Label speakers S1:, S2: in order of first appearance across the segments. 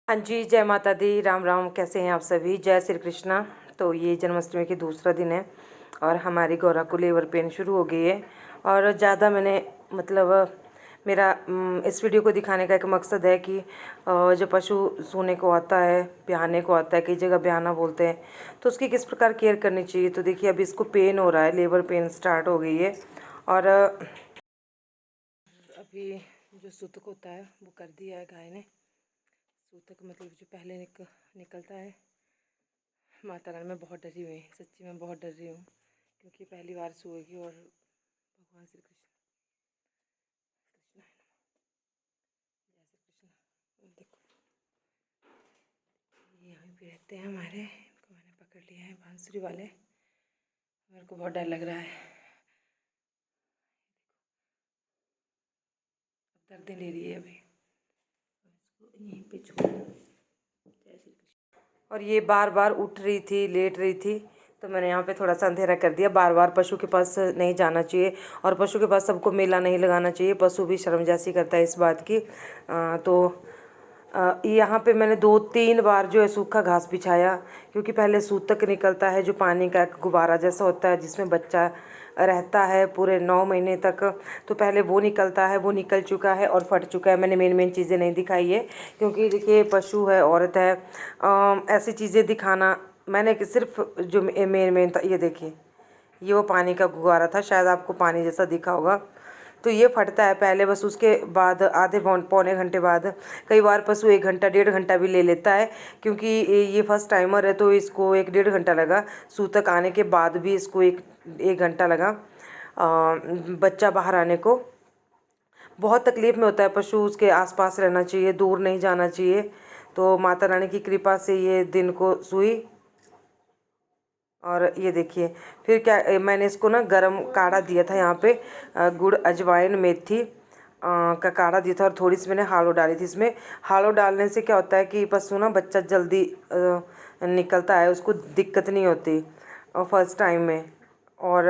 S1: हाँ जी, जय माता दी, राम राम। कैसे हैं आप सभी? जय श्री कृष्णा। तो ये जन्माष्टमी की दूसरा दिन है और हमारी गौरा को लेबर पेन शुरू हो गई है। और ज़्यादा मैंने मतलब मेरा इस वीडियो को दिखाने का एक मकसद है कि जो पशु सूने को आता है, ब्याहने को आता है, कई जगह ब्याहना बोलते हैं, तो उसकी किस प्रकार केयर करनी चाहिए। तो देखिए, अभी इसको पेन हो रहा है, लेबर पेन स्टार्ट हो गई है। और अभी जो सूतक होता है वो कर दिया है गाय ने। सूतक मतलब जो पहले निकलता है। माता रानी, मैं बहुत डरी हुई, सच्ची मैं बहुत डर रही हूँ, क्योंकि पहली बार सोएगी। और भगवान श्री कृष्ण, कृष्ण है ना, जय श्री कृष्ण। देखो, ये यहीं पे रहते हैं हमारे। इनको मैंने पकड़ लिया है, बांसुरी वाले। मेरे को बहुत डर लग रहा है। अब दर्द ले रही है अभी, इसको यहीं पे छोड़। जय श्री कृष्ण। और ये बार बार उठ रही थी, लेट रही थी, तो मैंने यहाँ पे थोड़ा सा अंधेरा कर दिया। बार बार पशु के पास नहीं जाना चाहिए, और पशु के पास सबको मेला नहीं लगाना चाहिए। पशु भी शर्मजासी करता है इस बात की। तो यहाँ पे मैंने 2-3 बार जो है सूखा घास बिछाया, क्योंकि पहले सूतक निकलता है जो पानी का एक गुब्बारा जैसा होता है, जिसमें बच्चा रहता है पूरे 9 महीने तक। तो पहले वो निकलता है, वो निकल चुका है और फट चुका है। मैंने मेन चीज़ें नहीं दिखाई है, क्योंकि देखिए पशु है, औरत है, ऐसी चीज़ें दिखाना मैंने सिर्फ जो मेन था। ये देखिए, ये वो पानी का गुब्बारा था, शायद आपको पानी जैसा दिखा होगा। तो ये फटता है पहले, बस उसके बाद आधे पौने घंटे बाद, कई बार पशु 1 घंटा 1.5 घंटा भी ले लेता है, क्योंकि ये फर्स्ट टाइमर है। तो इसको 1-1.5 घंटा लगा, सूतक आने के बाद भी इसको 1 घंटा लगा बच्चा बाहर आने को। बहुत तकलीफ़ में होता है पशु, उसके आसपास रहना चाहिए, दूर नहीं जाना चाहिए। तो माता रानी की कृपा से ये दिन को सुई। और ये देखिए, फिर क्या, मैंने इसको ना गरम काढ़ा दिया था यहाँ पे, गुड़, अजवाइन, मेथी का काढ़ा दिया था, और थोड़ी सी मैंने हालो डाली थी इसमें। हालो डालने से क्या होता है कि पशु ना, बच्चा जल्दी निकलता है, उसको दिक्कत नहीं होती फर्स्ट टाइम में। और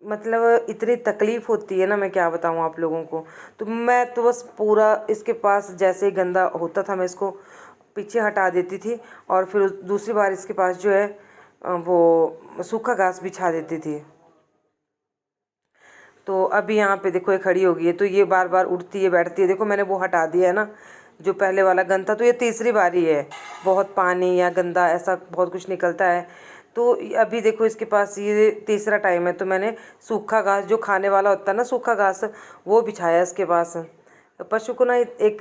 S1: मतलब इतनी तकलीफ़ होती है ना, मैं क्या बताऊँ आप लोगों को। तो मैं तो बस पूरा इसके पास जैसे ही गंदा होता था, मैं इसको पीछे हटा देती थी, और फिर दूसरी बार इसके पास जो है वो सूखा घास बिछा देती थी। तो अभी यहाँ पे देखो, ये खड़ी हो गई है, तो ये बार बार उठती है, बैठती है। देखो, मैंने वो हटा दिया है ना, जो पहले वाला गंद था। तो ये तीसरी बारी है, बहुत पानी या गंदा ऐसा बहुत कुछ निकलता है। तो अभी देखो, इसके पास ये तीसरा टाइम है, तो मैंने सूखा घास जो खाने वाला होता है ना, सूखा घास, वो बिछाया इसके पास। पशु को ना एक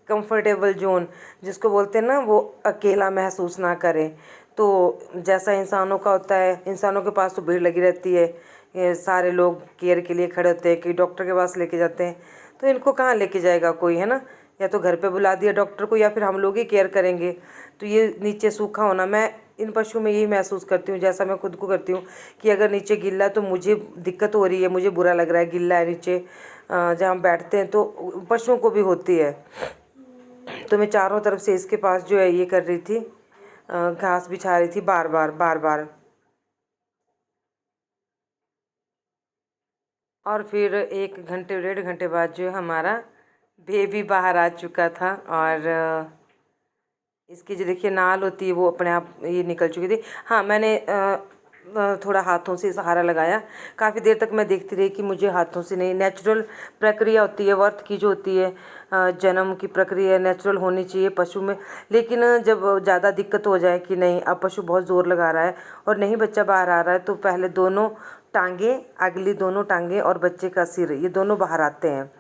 S1: कंफर्टेबल जोन जिसको बोलते हैं ना, वो अकेला महसूस ना करे। तो जैसा इंसानों का होता है, इंसानों के पास तो भीड़ लगी रहती है, ये सारे लोग केयर के लिए खड़े होते हैं, कि डॉक्टर के पास लेके जाते हैं। तो इनको कहाँ लेके जाएगा कोई, है ना? या तो घर पे बुला दिया डॉक्टर को, या फिर हम लोग ही केयर करेंगे। तो ये नीचे सूखा होना, मैं इन पशुओं में यही महसूस करती हूँ, जैसा मैं खुद को करती हूँ, कि अगर नीचे गिल्ला है तो मुझे दिक्कत हो रही है, मुझे बुरा लग रहा है, गिल्ला है नीचे जहाँ हम बैठते हैं। तो पशुओं को भी होती है। तो मैं चारों तरफ से इसके पास जो है ये कर रही थी, घास बिछा रही थी, बार बार बार बार। और फिर 1 घंटे 1.5 घंटे बाद जो हमारा बेबी बाहर आ चुका था। और इसकी जो देखिए नाल होती है, वो अपने आप ये निकल चुकी थी। हाँ, मैंने थोड़ा हाथों से सहारा लगाया। काफ़ी देर तक मैं देखती रही कि मुझे हाथों से नहीं, नेचुरल प्रक्रिया होती है वर्थ की, जो होती है जन्म की प्रक्रिया नेचुरल होनी चाहिए पशु में। लेकिन जब ज़्यादा दिक्कत हो जाए कि नहीं, अब पशु बहुत ज़ोर लगा रहा है और नहीं बच्चा बाहर आ रहा है, तो पहले दोनों टांगें, अगली दोनों टांगें और बच्चे का सिर, ये दोनों बाहर आते हैं।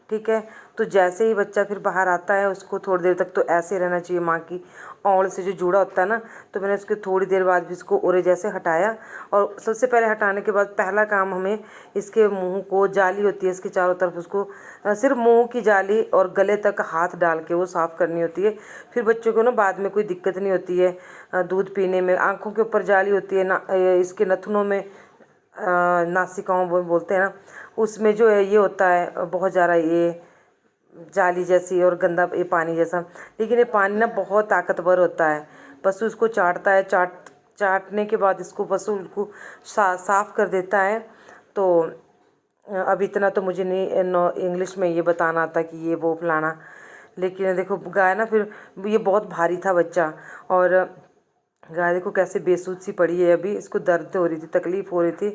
S1: ठीक है। तो जैसे ही बच्चा फिर बाहर आता है, उसको थोड़ी देर तक तो ऐसे रहना चाहिए, माँ की औंल से जो जुड़ा होता है ना। तो मैंने उसके थोड़ी देर बाद भी इसको ओरे जैसे हटाया। और सबसे पहले हटाने के बाद पहला काम हमें इसके मुंह को, जाली होती है इसके चारों तरफ, उसको सिर्फ मुंह की जाली और गले तक हाथ डाल के वो साफ़ करनी होती है। फिर बच्चों को ना बाद में कोई दिक्कत नहीं होती है दूध पीने में। आँखों के ऊपर जाली होती है ना, इसके नथुनों में, नासिकाओं बोलते हैं ना, उसमें जो है ये होता है बहुत ज़्यादा ये जाली जैसी और गंदा ये पानी जैसा। लेकिन ये पानी ना बहुत ताकतवर होता है। पशु इसको चाटता है, चाटने के बाद इसको पशु को साफ़ कर देता है। तो अब इतना तो मुझे नहीं इंग्लिश में ये बताना आता कि ये वो फलाना। लेकिन देखो गाय ना फिर ये बहुत भारी था बच्चा, और गाय देखो कैसे बेसुध सी पड़ी है। अभी इसको दर्द हो रही थी, तकलीफ़ हो रही थी,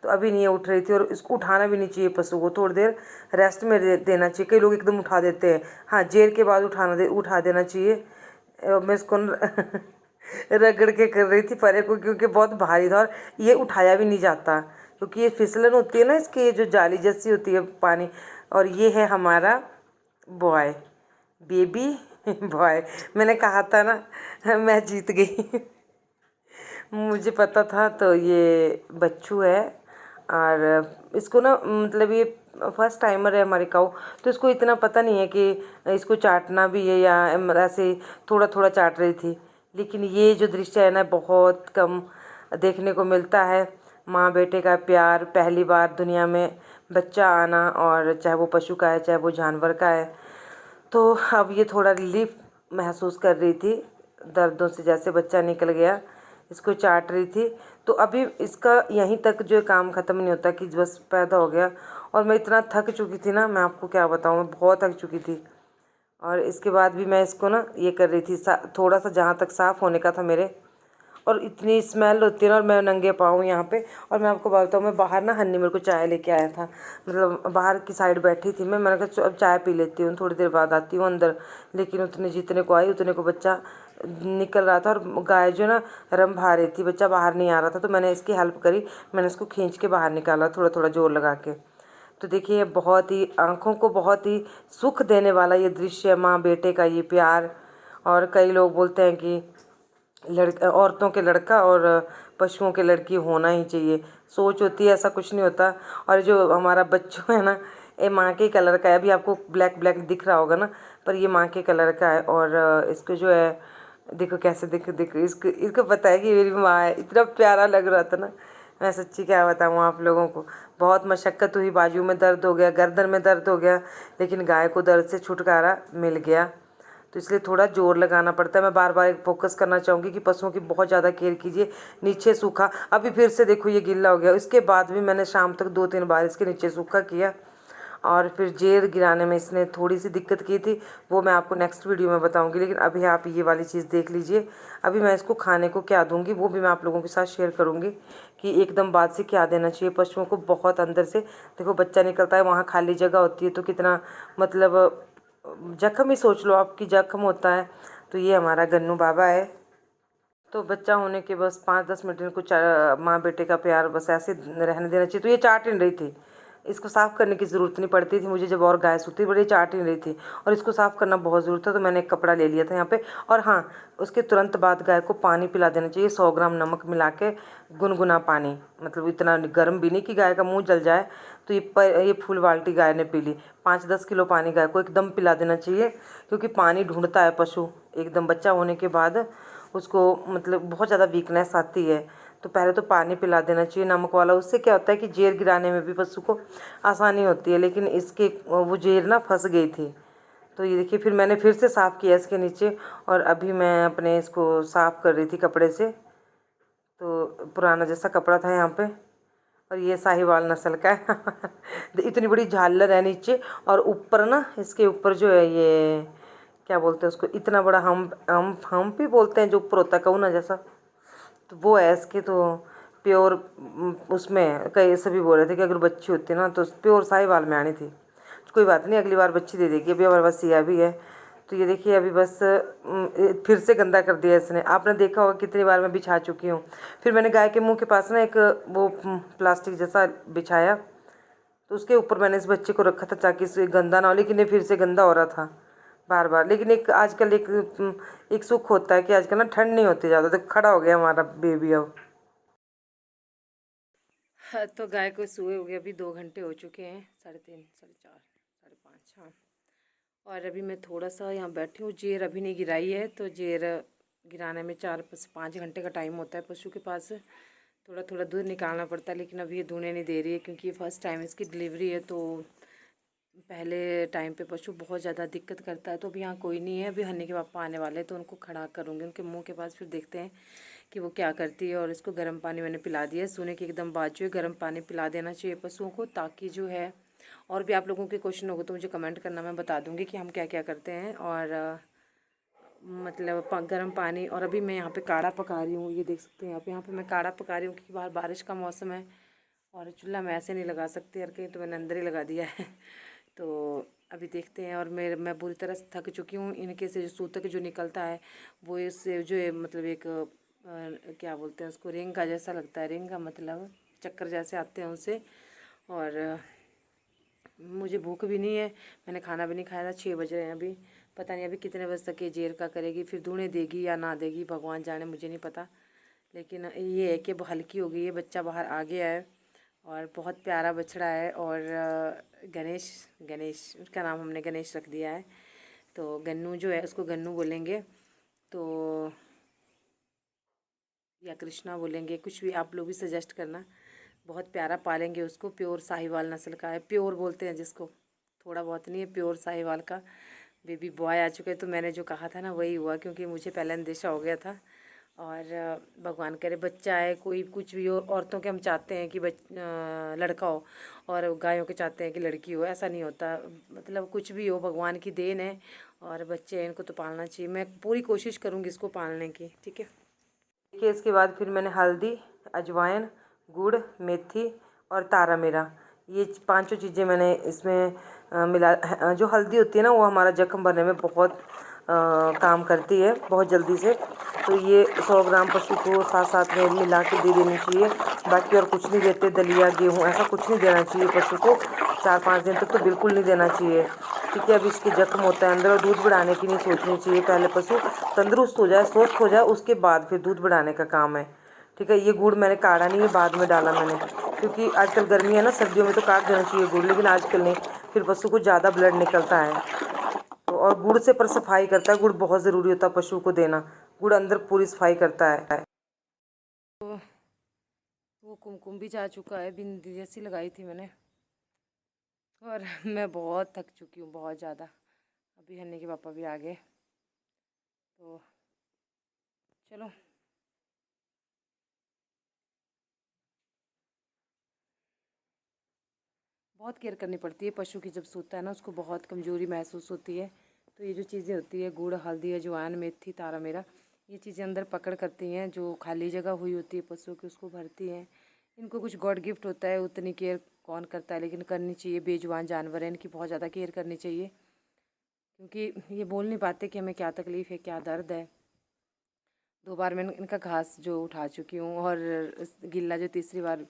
S1: तो अभी नहीं उठ रही थी। और इसको उठाना भी नहीं चाहिए पशु को, थोड़ी देर रेस्ट में देना चाहिए। कई लोग एकदम उठा देते हैं, हाँ जेर के बाद उठा देना चाहिए। मैं इसको रगड़ के कर रही थी परे को, क्योंकि बहुत भारी था और ये उठाया भी नहीं जाता, क्योंकि ये फिसलन होती है ना इसकी, ये जो जाली जैसी होती है पानी। और ये है हमारा बॉय, बेबी बॉय। मैंने कहा था ना मैं जीत गई मुझे पता था। तो ये बच्चू है, और इसको ना मतलब ये फर्स्ट टाइमर है हमारी काऊ, तो इसको इतना पता नहीं है कि इसको चाटना भी है, या ऐसे थोड़ा थोड़ा चाट रही थी। लेकिन ये जो दृश्य है ना बहुत कम देखने को मिलता है, माँ बेटे का प्यार, पहली बार दुनिया में बच्चा आना, और चाहे वो पशु का है चाहे वो जानवर का है। तो अब ये थोड़ा रिलीफ महसूस कर रही थी दर्दों से, जैसे बच्चा निकल गया, इसको चाट रही थी। तो अभी इसका यहीं तक जो काम ख़त्म नहीं होता कि बस पैदा हो गया। और मैं इतना थक चुकी थी ना, मैं आपको क्या बताऊँ, मैं बहुत थक चुकी थी। और इसके बाद भी मैं इसको ना ये कर रही थी, थोड़ा सा जहाँ तक साफ़ होने का था मेरे, और इतनी स्मेल होती है ना, और मैं नंगे पाँव यहाँ पे। और मैं आपको बताता हूँ, मैं बाहर ना, हन्नी मेरे को चाय लेके आया था, मतलब बाहर की साइड बैठी थी मैंने कहा अब चाय पी लेती हूँ, थोड़ी देर बाद आती हूँ अंदर। लेकिन उतने जितने को आई उतने को बच्चा निकल रहा था, और गाय जो ना रम भा रही थी, बच्चा बाहर नहीं आ रहा था। तो मैंने इसकी हेल्प करी, मैंने इसको खींच के बाहर निकाला थोड़ा थोड़ा जोर लगा के। तो देखिए बहुत ही आँखों को बहुत ही सुख देने वाला ये दृश्य है, माँ बेटे का ये प्यार। और कई लोग बोलते हैं कि औरतों के लड़का और पशुओं के लड़की होना ही चाहिए, सोच होती है, ऐसा कुछ नहीं होता। और जो हमारा बच्चू है ना, ये माँ के कलर का है। अभी आपको ब्लैक ब्लैक दिख रहा होगा ना, पर ये माँ के कलर का है। और इसको जो है देखो कैसे, देखो देखो इसको इसको पता है कि मेरी माँ है, इतना प्यारा लग रहा था ना। मैं सच्ची क्या बताऊँ आप लोगों को, बहुत मशक्क़त हुई, बाजू में दर्द हो गया, गर्दन में दर्द हो गया, लेकिन गाय को दर्द से छुटकारा मिल गया। तो इसलिए थोड़ा जोर लगाना पड़ता है। मैं बार बार फोकस करना चाहूँगी कि पशुओं की बहुत ज़्यादा केयर कीजिए। नीचे सूखा, अभी फिर से देखो ये गिल्ला हो गया, इसके बाद भी मैंने शाम तक 2-3 बार इसके नीचे सूखा किया। और फिर जेर गिराने में इसने थोड़ी सी दिक्कत की थी, वो मैं आपको नेक्स्ट वीडियो में बताऊंगी। लेकिन अभी आप ये वाली चीज़ देख लीजिए। अभी मैं इसको खाने को क्या दूंगी वो भी मैं आप लोगों के साथ शेयर करूंगी कि एकदम बाद से क्या देना चाहिए पशुओं को। बहुत अंदर से देखो बच्चा निकलता है, वहाँ खाली जगह होती है, तो कितना मतलब जख्म ही सोच लो आपकी, जख्म होता है। तो ये हमारा गन्नू बाबा है। तो बच्चा होने के बस 5-10 मिनट इनको माँ बेटे का प्यार बस ऐसे रहने देना चाहिए। तो ये चाट नहीं रही थी, इसको साफ़ करने की ज़रूरत नहीं पड़ती थी मुझे, जब और गाय सूती बड़ी चाट नहीं रही थी, और इसको साफ़ करना बहुत ज़रूरत था। तो मैंने एक कपड़ा ले लिया था यहाँ पे। और हाँ, उसके तुरंत बाद गाय को पानी पिला देना चाहिए, 100 ग्राम नमक मिला के, गुनगुना पानी, मतलब इतना गर्म भी नहीं कि गाय का मुँह जल जाए। तो ये फुल बाल्टी गाय ने पी ली, 5-10 किलो पानी गाय को एकदम पिला देना चाहिए, क्योंकि पानी ढूंढता है पशु एकदम बच्चा होने के बाद, उसको मतलब बहुत ज़्यादा वीकनेस आती है। तो पहले तो पानी पिला देना चाहिए नमक वाला, उससे क्या होता है कि जेर गिराने में भी पशु को आसानी होती है। लेकिन इसके वो जेर ना फंस गई थी। तो ये देखिए फिर मैंने फिर से साफ़ किया इसके नीचे, और अभी मैं अपने इसको साफ़ कर रही थी कपड़े से। तो पुराना जैसा कपड़ा था यहाँ पे, और ये साहिवाल नस्ल का है इतनी बड़ी झालर है नीचे, और ऊपर ना इसके ऊपर जो है ये क्या बोलते हैं उसको, इतना बड़ा हम भी बोलते हैं जो ऊपर होता है कौना जैसा, तो वो है इसके। तो प्योर उसमें कई सभी बोल रहे थे कि अगर बच्ची होती ना तो प्योर साहिवाल में आनी थी। कोई बात नहीं, अगली बार बच्ची दे देगी, अभी हमारे पास सिया भी है। तो ये देखिए अभी बस फिर से गंदा कर दिया इसने, आपने देखा होगा कितनी बार मैं बिछा चुकी हूँ। फिर मैंने गाय के मुंह के पास ना एक वो प्लास्टिक जैसा बिछाया, तो उसके ऊपर मैंने इस बच्चे को रखा था ताकि इसे गंदा ना हो, लेकिन ये फिर से गंदा हो रहा था बार बार। लेकिन एक आजकल एक सुख होता है कि आजकल ना ठंड नहीं होती ज़्यादा, तो खड़ा हो गया हमारा बेबी अब। हाँ, तो गाय को सोए हो गए अभी 2 घंटे हो चुके हैं, 3:30, 4:30, 5:30, हाँ। और अभी मैं थोड़ा सा यहाँ बैठी हूँ, जेर अभी नहीं गिराई है, तो जेर गिराने में 4-5 घंटे का टाइम होता है पशु के पास। थोड़ा थोड़ा दूध निकालना पड़ता है, लेकिन अभी ये दूने नहीं दे रही है, क्योंकि ये फर्स्ट टाइम इसकी डिलीवरी है। तो पहले टाइम पे पशु बहुत ज़्यादा दिक्कत करता है। तो अभी यहाँ कोई नहीं है, अभी हन्नी के पापा आने वाले हैं, तो उनको खड़ा करूँगी उनके मुंह के पास, फिर देखते हैं कि वो क्या करती है। और इसको गर्म पानी मैंने पिला दिया है, सोने के एकदम बाद जो है गर्म पानी पिला देना चाहिए पशुओं को, ताकि जो है और भी आप लोगों के क्वेश्चन होगा तो मुझे कमेंट करना, मैं बता दूँगी कि हम क्या क्या करते हैं। और मतलब गर्म पानी, और अभी मैं यहाँ पे काढ़ा पका रही हूँ, ये देख सकते हैं आप। यहाँ पे मैं काढ़ा पका रही हूँ क्योंकि बाहर बारिश का मौसम है और चूल्हा मैं ऐसे नहीं लगा सकती हर कहीं, तो मैंने अंदर ही लगा दिया है। तो अभी देखते हैं। और मैं बुरी तरह से थक चुकी हूँ। इनके से जो सूतक जो निकलता है वो इससे जो है मतलब एक क्या बोलते हैं उसको, रिंग का जैसा लगता है, रिंग का मतलब चक्कर जैसे आते हैं उससे। और मुझे भूख भी नहीं है, मैंने खाना भी नहीं खाया था। 6 बज रहे हैं अभी, पता नहीं अभी कितने बजे तक ये जेर का करेगी, फिर दूने देगी या ना देगी भगवान जाने, मुझे नहीं पता। लेकिन ये है कि वो हल्की हो गई है, बच्चा बाहर आ गया है और बहुत प्यारा बछड़ा है। और गणेश गणेश उसका नाम हमने गणेश रख दिया है। तो गन्नू जो है उसको गन्नू बोलेंगे, तो या कृष्णा बोलेंगे, कुछ भी आप लोग भी सजेस्ट करना। बहुत प्यारा पालेंगे उसको। प्योर साहिवाल नस्ल का है, प्योर बोलते हैं जिसको, थोड़ा बहुत नहीं है, प्योर साहिवाल का बेबी बॉय आ चुके हैं। तो मैंने जो कहा था ना वही हुआ, क्योंकि मुझे पहले अंदेशा हो गया था। और भगवान करे बच्चा है, कोई कुछ भी हो। औरतों के हम चाहते हैं कि लड़का हो, और गायों के चाहते हैं कि लड़की हो, ऐसा नहीं होता। मतलब कुछ भी हो, भगवान की देन है और बच्चे हैं, इनको तो पालना चाहिए। मैं पूरी कोशिश करूँगी इसको पालने की, ठीक है। देखिए इसके बाद फिर मैंने हल्दी, अजवाइन, गुड़, मेथी और तारा मीरा, ये पांचों चीज़ें मैंने इसमें मिला। जो हल्दी होती है ना वो हमारा जख्म भरने में बहुत काम करती है, बहुत जल्दी से। तो ये 100 ग्राम पशु को साथ साथ में मिला के दे देनी चाहिए। बाकी और कुछ नहीं देते, दलिया गेहूँ ऐसा कुछ नहीं देना चाहिए पशु को। 4-5 दिन तक तो बिल्कुल नहीं देना चाहिए, ठीक है। अभी इसके जख्म होता है अंदर, और दूध बढ़ाने की नहीं सोचनी चाहिए। पहले पशु तंदुरुस्त हो जाए, स्वस्थ हो जाए, उसके बाद फिर दूध बढ़ाने का काम है, ठीक है। ये गुड़ मैंने काढ़ा नहीं है, बाद में डाला मैंने, क्योंकि आजकल गर्मी है ना, सर्दियों में तो काट देना चाहिए गुड़, लेकिन आजकल नहीं, फिर पशु को ज़्यादा ब्लड निकलता है। तो और गुड़ से पर सफाई करता है, गुड़ बहुत ज़रूरी होता है पशु को देना। गुड़ अंदर पूरी सफाई करता है। तो वो कुमकुम भी जा चुका है, बिंदी जैसी लगाई थी मैंने। और मैं बहुत थक चुकी हूँ, बहुत ज़्यादा। अभी हन्नी के पापा भी आ गए, तो चलो। बहुत केयर करनी पड़ती है पशु की, जब सोता है ना उसको बहुत कमज़ोरी महसूस होती है। तो ये जो चीज़ें होती है, गुड़, हल्दी, अजवाइन, मेथी, तारा मीरा, ये चीज़ें अंदर पकड़ करती हैं। जो खाली जगह हुई होती है पशुओं की उसको भरती हैं। इनको कुछ गॉड गिफ्ट होता है, उतनी केयर कौन करता है, लेकिन करनी चाहिए। बेजुबान जानवर है, इनकी बहुत ज़्यादा केयर करनी चाहिए, क्योंकि ये बोल नहीं पाते कि हमें क्या तकलीफ़ है, क्या दर्द है। 2 बार मैं इनका घास जो उठा चुकी हूँ, और गिल्ला जो तीसरी बार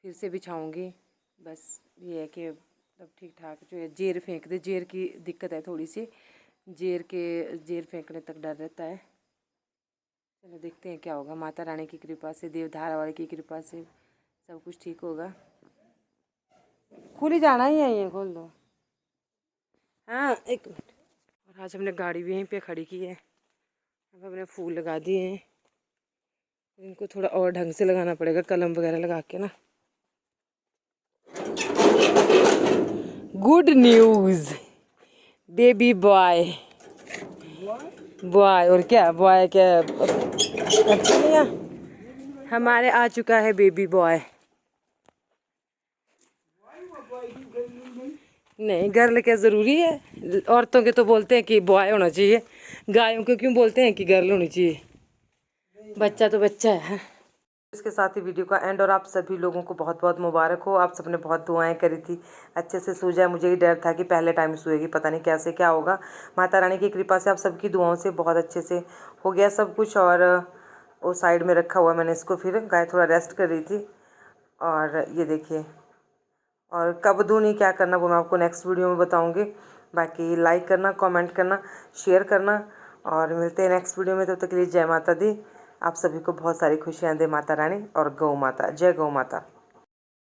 S1: फिर से बिछाऊँगी। बस ये है कि अब ठीक ठाक जो है, जेर फेंक दे, जेर की दिक्कत है थोड़ी सी, जेर फेंकने तक डर रहता है। चलो देखते हैं क्या होगा, माता रानी की कृपा से, देवधारा वाले की कृपा से सब कुछ ठीक होगा। खुल ही जाना ही है, ये खोल दो। हाँ 1 मिनट। और आज हमने गाड़ी भी यहीं पे खड़ी की है। अब हमने फूल लगा दिए हैं, इनको थोड़ा और ढंग से लगाना पड़ेगा, कलम वगैरह लगा के ना। Good news, baby boy, boy और क्या बॉय, क्या अच्छा नहीं है, हमारे आ चुका है बेबी बॉय। नहीं गर्ल क्या ज़रूरी है, औरतों के तो बोलते हैं कि बॉय होना चाहिए, गायों को क्यों बोलते हैं कि गर्ल होनी चाहिए। बच्चा तो बच्चा है। इसके साथ ही वीडियो का एंड, और आप सभी लोगों को बहुत बहुत मुबारक हो। आप सबने बहुत दुआएं करी थी अच्छे से सो जाए, मुझे ही डर था कि पहले टाइम सोएगी, पता नहीं कैसे क्या होगा। माता रानी की कृपा से आप सबकी दुआओं से बहुत अच्छे से हो गया सब कुछ। और वो साइड में रखा हुआ मैंने इसको, फिर गाय थोड़ा रेस्ट कर रही थी। और ये देखिए, और कब दूँ नहीं क्या करना वो मैं आपको नेक्स्ट वीडियो में बताऊँगी। बाकी लाइक करना, कमेंट करना, शेयर करना, और मिलते हैं नेक्स्ट वीडियो में। तब तक के लिए जय माता दी। आप सभी को बहुत सारी खुशियाँ दे माता रानी, और गौ माता, जय गौ माता।